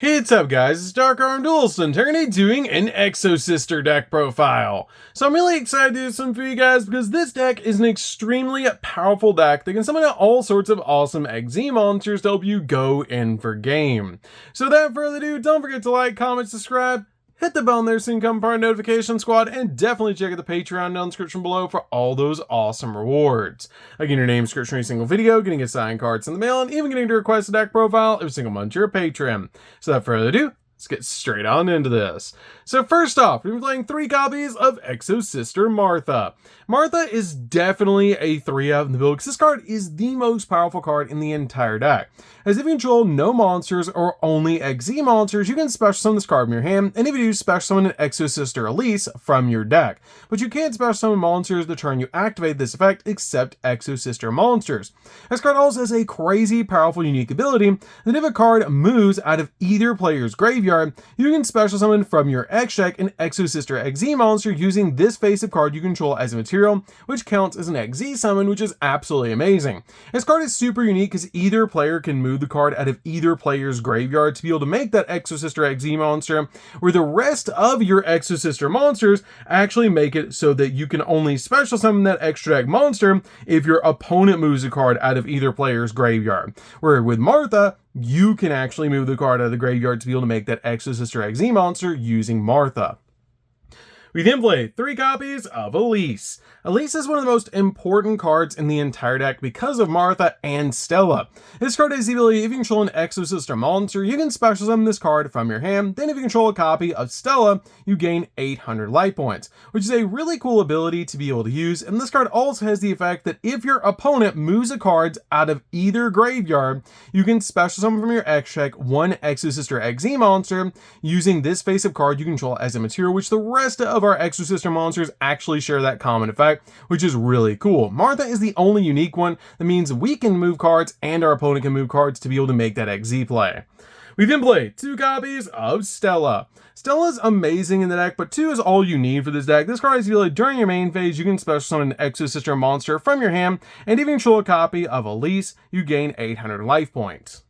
Hey, what's up guys, it's DarkArmedDuelist and today doing an Exosister deck profile. So I'm really excited to do something for you guys because this deck is an extremely powerful deck that can summon out all sorts of awesome XZ monsters to help you go in for game. So without further ado, don't forget to like, comment, subscribe, hit the bell there so you can become part of the notification squad, and definitely check out the Patreon down in the description below for all those awesome rewards. Again, your name, description, every single video, getting a signed cards in the mail, and even getting to request a deck profile every single month you're a patron. So without further ado, let's get straight on into this. So first off, we're playing 3 copies of Exosister Martha. Martha is definitely a 3-up in the build because this card is the most powerful card in the entire deck. As if you control no monsters or only XZ monsters, you can special summon this card from your hand, and if you do, special summon an Exosister Elise from your deck. But you can't special summon monsters the turn you activate this effect except Exosister monsters. This card also has a crazy powerful unique ability that if a card moves out of either player's graveyard, you can special summon from your X deck an Exosister XZ monster using this face-up card you control as a material, which counts as an XZ summon, which is absolutely amazing. This card is super unique because either player can move the card out of either player's graveyard to be able to make that Exosister XZ monster, where the rest of your Exosister monsters actually make it so that you can only special summon that extra deck monster if your opponent moves a card out of either player's graveyard. Where with Martha, you can actually move the card out of the graveyard to be able to make that Exosister XZ monster using Martha. We then play 3 copies of Elise. Elise is one of the most important cards in the entire deck because of Martha and Stella. This card has the ability, if you control an Exosister monster, you can special summon this card from your hand. Then if you control a copy of Stella, you gain 800 life points, which is a really cool ability to be able to use. And this card also has the effect that if your opponent moves a card out of either graveyard, you can special summon from your X deck one Exosister XZ monster using this face-up card you control as a material, which the rest of our Exosister monsters actually share that common effect, which is really cool. Martha is the only unique one that means we can move cards and our opponent can move cards to be able to make that XZ play. We then play 2 copies of Stella. Stella's amazing in the deck, but 2 is all you need for this deck. This card is the ability during your main phase, you can special summon an Exosister monster from your hand, and if you control a copy of Elise, you gain 800 life points.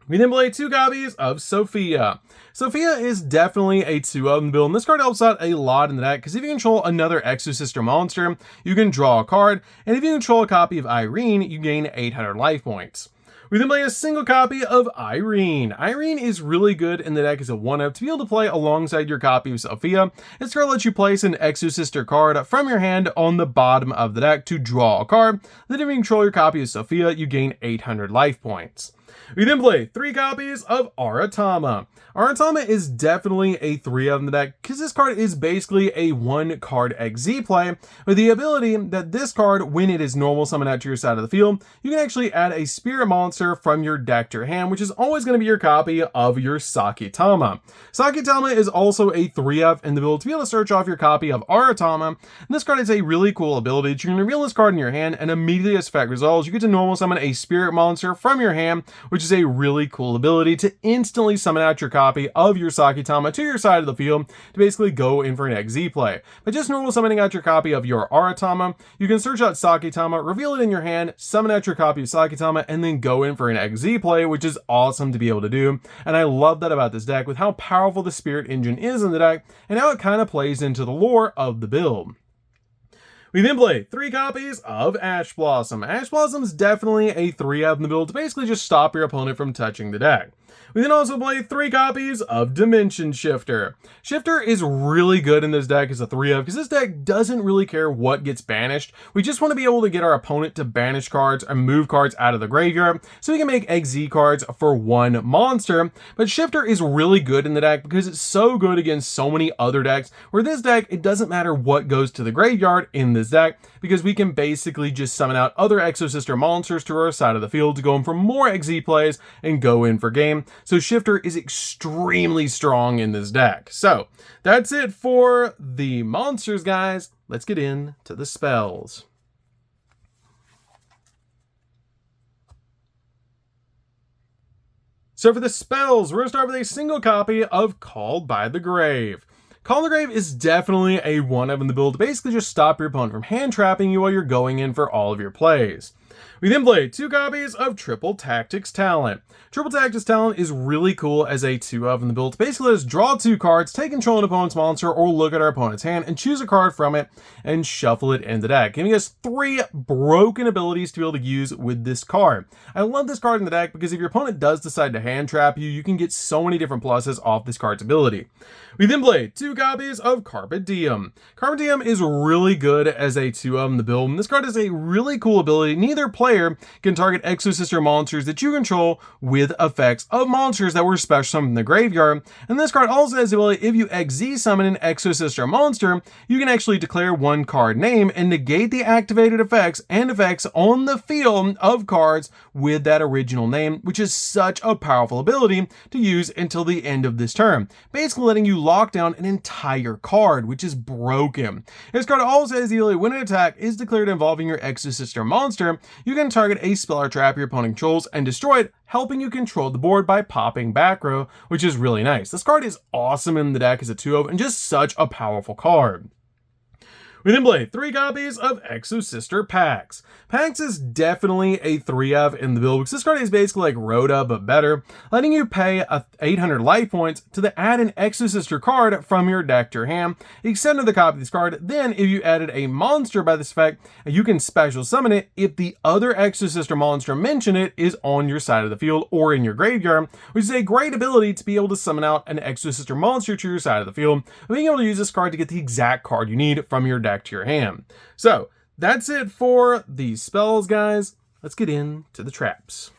We then play 2 copies of Sophia. Sophia is definitely a 2-up in the build, and this card helps out a lot in the deck, because if you control another Exosister monster, you can draw a card, and if you control a copy of Irene, you gain 800 life points. We then play a single copy of Irene. Irene is really good in the deck as a 1-up to be able to play alongside your copy of Sophia. This card lets you place an Exosister card from your hand on the bottom of the deck to draw a card. Then if you control your copy of Sophia, you gain 800 life points. We then play 3 copies of Aratama. Aratama is definitely a 3-up in the deck because this card is basically a 1-card XZ play with the ability that this card, when it is normal summoned out to your side of the field, you can actually add a spirit monster from your deck to your hand, which is always going to be your copy of your Sakitama. Sakitama is also a 3-up in the build to be able to search off your copy of Aratama, and this card is a really cool ability. You can reveal this card in your hand, and immediately as effect resolves, you get to normal summon a spirit monster from your hand, which is a really cool ability to instantly summon out your copy of your Sakitama to your side of the field to basically go in for an XZ play. By just normal summoning out your copy of your Aratama, you can search out Sakitama, reveal it in your hand, summon out your copy of Sakitama, and then go in for an XZ play, which is awesome to be able to do. And I love that about this deck with how powerful the Spirit Engine is in the deck and how it kind of plays into the lore of the build. We then play 3 copies of Ash Blossom. Ash Blossom is definitely a 3-up in the build to basically just stop your opponent from touching the deck. We then also play 3 copies of Dimension Shifter. Shifter is really good in this deck as a 3-up because this deck doesn't really care what gets banished. We just want to be able to get our opponent to banish cards and move cards out of the graveyard so we can make XZ cards for 1 monster. But Shifter is really good in the deck because it's so good against so many other decks, where this deck, it doesn't matter what goes to the graveyard in this deck because we can basically just summon out other Exosister monsters to our side of the field to go in for more XZ plays and go in for game. So Shifter is extremely strong in this deck. So that's it for the monsters, guys. Let's get into the spells. So for the spells, we're going to start with a single copy of Called by the Grave. Call the Grave is definitely a 1-up in the build to basically just stop your opponent from hand trapping you while you're going in for all of your plays. We then play 2 copies of Triple Tactics Talent. Triple Tactics Talent is really cool as a 2-of in the build. Basically, let us draw 2 cards, take control of an opponent's monster, or look at our opponent's hand and choose a card from it and shuffle it in the deck, giving us 3 broken abilities to be able to use with this card. I love this card in the deck because if your opponent does decide to hand trap you, you can get so many different pluses off this card's ability. We then play 2 copies of Carpe Diem. Carpe Diem is really good as a 2-of in the build, and this card is a really cool ability. Neither player can target Exosister monsters that you control with effects of monsters that were special summoned in the graveyard. And this card also has the ability, if you XZ summon an Exosister monster, you can actually declare 1 card name and negate the activated effects and effects on the field of cards with that original name, which is such a powerful ability to use until the end of this turn, basically letting you lock down an entire card, which is broken. This card also has the ability, when an attack is declared involving your Exosister monster, you can target a spell or trap your opponent controls and destroy it, helping you control the board by popping back row, which is really nice. This card is awesome in the deck as a 2-of and just such a powerful card. We then play 3 copies of Exosister Pax. Pax is definitely a 3-of in the build because this card is basically like Rhoda but better, letting you pay 800 life points to add an Exosister card from your deck to your hand. Extend to the copy of this card, then if you added a monster by this effect, you can special summon it if the other Exosister monster mentioned it is on your side of the field or in your graveyard, which is a great ability to be able to summon out an Exosister monster to your side of the field, being able to use this card to get the exact card you need from your deck to your hand. So that's it for these spells, guys. Let's get into the traps.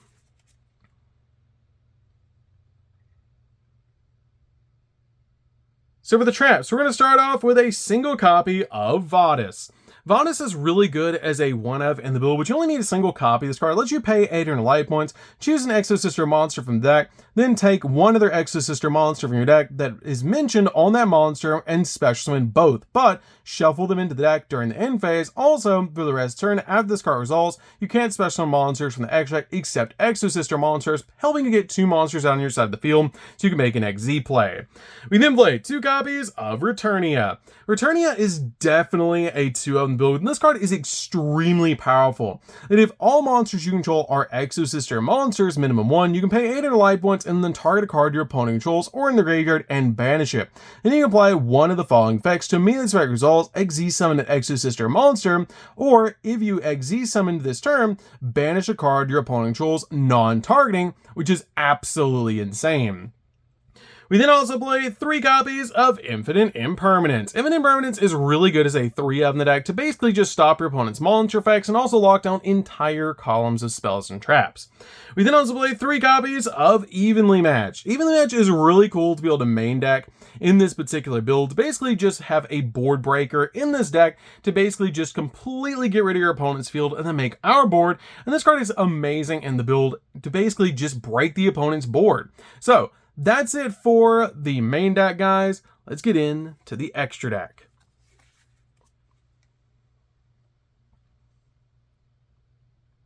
So for the traps, we're going to start off with a single copy of Vadis. Vadis is really good as a 1-of in the build, but you only need a single copy. This card lets you pay 800 life points, choose an Exosister monster from the deck, then take one other Exosister monster from your deck that is mentioned on that monster and special summon both, but shuffle them into the deck during the end phase. Also, for the rest of the turn, after this card resolves, you can't special summon monsters from the X deck except Exosister monsters, helping you get 2 monsters out on your side of the field so you can make an XZ play. We then play 2 copies of Returnia. Returnia is definitely a 2-of in the build, and this card is extremely powerful. And if all monsters you control are Exosister monsters, minimum 1, you can pay 800 life points and then target a card your opponent controls or in the graveyard and banish it. Then you can apply one of the following effects to immediately this effect resolves, XZ summon an Exosister monster, or if you XZ summon this turn, banish a card your opponent controls non-targeting, which is absolutely insane. We then also play 3 copies of Infinite Impermanence. Infinite Impermanence is really good as a 3-of in the deck to basically just stop your opponent's monster effects and also lock down entire columns of spells and traps. We then also play 3 copies of Evenly Matched. Evenly Matched is really cool to be able to main deck in this particular build, to basically just have a board breaker in this deck to basically just completely get rid of your opponent's field and then make our board. And this card is amazing in the build to basically just break the opponent's board. So that's it for the main deck, guys. Let's get into the extra deck.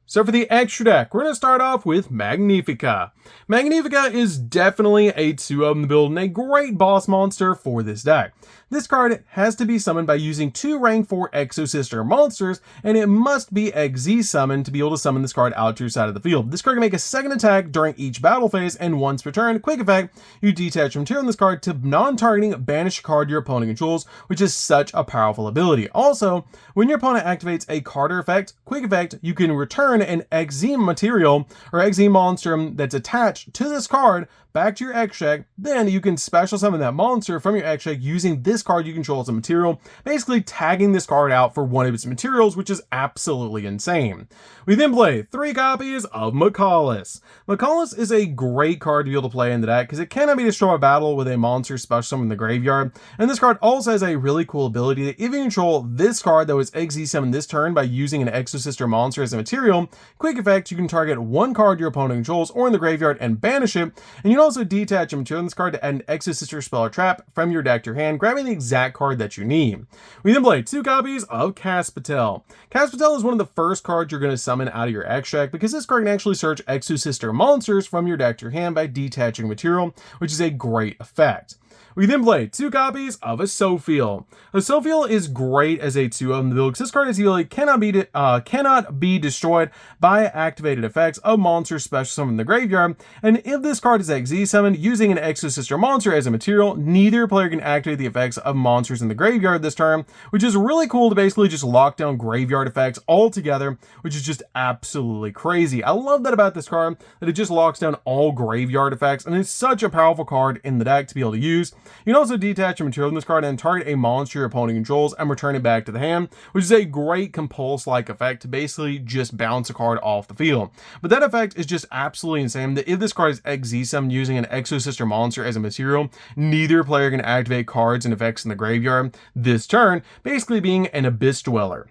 So for the extra deck, we're going to start off with Magnifica. Magnifica is definitely a 2-of in the build and a great boss monster for this deck. This card has to be summoned by using 2 rank 4 Exosister monsters, and it must be XZ summoned to be able to summon this card out to your side of the field. This card can make a second attack during each battle phase, and once per turn, quick effect, you detach from material on this card to non-targeting banish a card your opponent controls, which is such a powerful ability. Also, when your opponent activates a card or effect, quick effect, you can return an XZ material or XZ monster that's attached to this card back to your X deck. Then you can special summon that monster from your X deck using this card you control as a material, basically tagging this card out for one of its materials, which is absolutely insane. We then play 3 copies of Macaulus. Macaulus is a great card to be able to play in the deck because it cannot be destroyed by battle with a monster special summon in the graveyard. And this card also has a really cool ability that if you control this card that was XZ summoned this turn by using an Exosister monster as a material, quick effect, you can target 1 card your opponent controls or in the graveyard and banish it. And you can also detach a material in this card to add an Exosister spell or trap from your deck to your hand, grabbing the exact card that you need. We then play 2 copies of Caspatel. Caspatel is one of the first cards you're going to summon out of your extract because this card can actually search Exosister monsters from your deck to your hand by detaching material, which is a great effect. We then play 2 copies of Asophiel. Asophiel is great as a 2 of the build because this card is ability cannot be destroyed by activated effects of monsters special summoned in the graveyard, and if this card is XZ summoned using an Exosister monster as a material, neither player can activate the effects of monsters in the graveyard this turn, which is really cool to basically just lock down graveyard effects altogether, which is just absolutely crazy. I love that about this card, that it just locks down all graveyard effects, and it's such a powerful card in the deck to be able to use. You can also detach a material from this card and target a monster your opponent controls and return it back to the hand, which is a great compulse-like effect to basically just bounce a card off the field. But that effect is just absolutely insane, that if this card is XZ summoned using an Exosister monster as a material, neither player can activate cards and effects in the graveyard this turn, basically being an Abyss Dweller.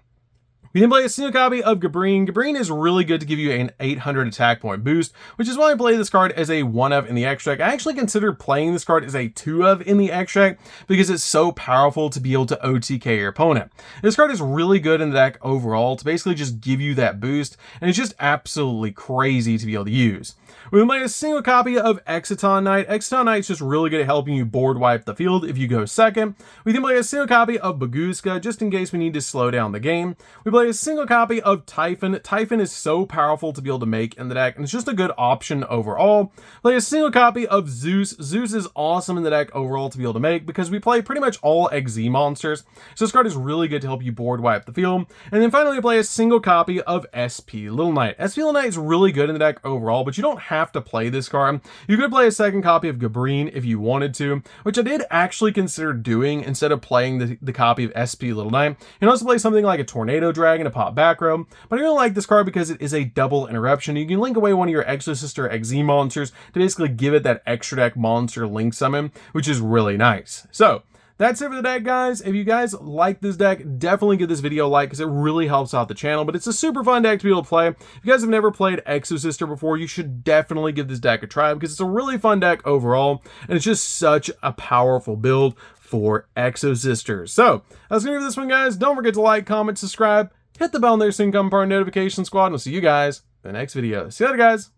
We then play a single copy of Gabrine. Gabrine is really good to give you an 800 attack point boost, which is why I play this card as a 1-of in the extract. I actually consider playing this card as a 2-of in the extract because it's so powerful to be able to OTK your opponent. This card is really good in the deck overall to basically just give you that boost, and it's just absolutely crazy to be able to use. We then play a single copy of Exciton Knight. Exciton Knight is just really good at helping you board wipe the field if you go second. We then play a single copy of Baguska just in case we need to slow down the game. We play a single copy of Typhon. Typhon is so powerful to be able to make in the deck, and it's just a good option overall. Play a single copy of Zeus. Zeus is awesome in the deck overall to be able to make because we play pretty much all XZ monsters, so this card is really good to help you board wipe the field. And then finally play a single copy of SP Little Knight. SP Little Knight is really good in the deck overall, but you don't have to play this card. You could play a second copy of Gabrine if you wanted to, which I did actually consider doing instead of playing the copy of SP Little Knight. You can also play something like a Tornado Dragon to pop back row, but I really like this card because it is a double interruption. You can link away one of your Exosister XZ monsters to basically give it that extra deck monster link summon, which is really nice. So that's it for the deck, guys. If you guys like this deck, definitely give this video a like because it really helps out the channel, but it's a super fun deck to be able to play. If you guys have never played Exosister before, you should definitely give this deck a try because it's a really fun deck overall, and it's just such a powerful build for Exosisters. So that's gonna be this one, guys. Don't forget to like, comment, subscribe, hit the bell there so you can become part of the notification squad, and we'll see you guys in the next video. See you later, guys.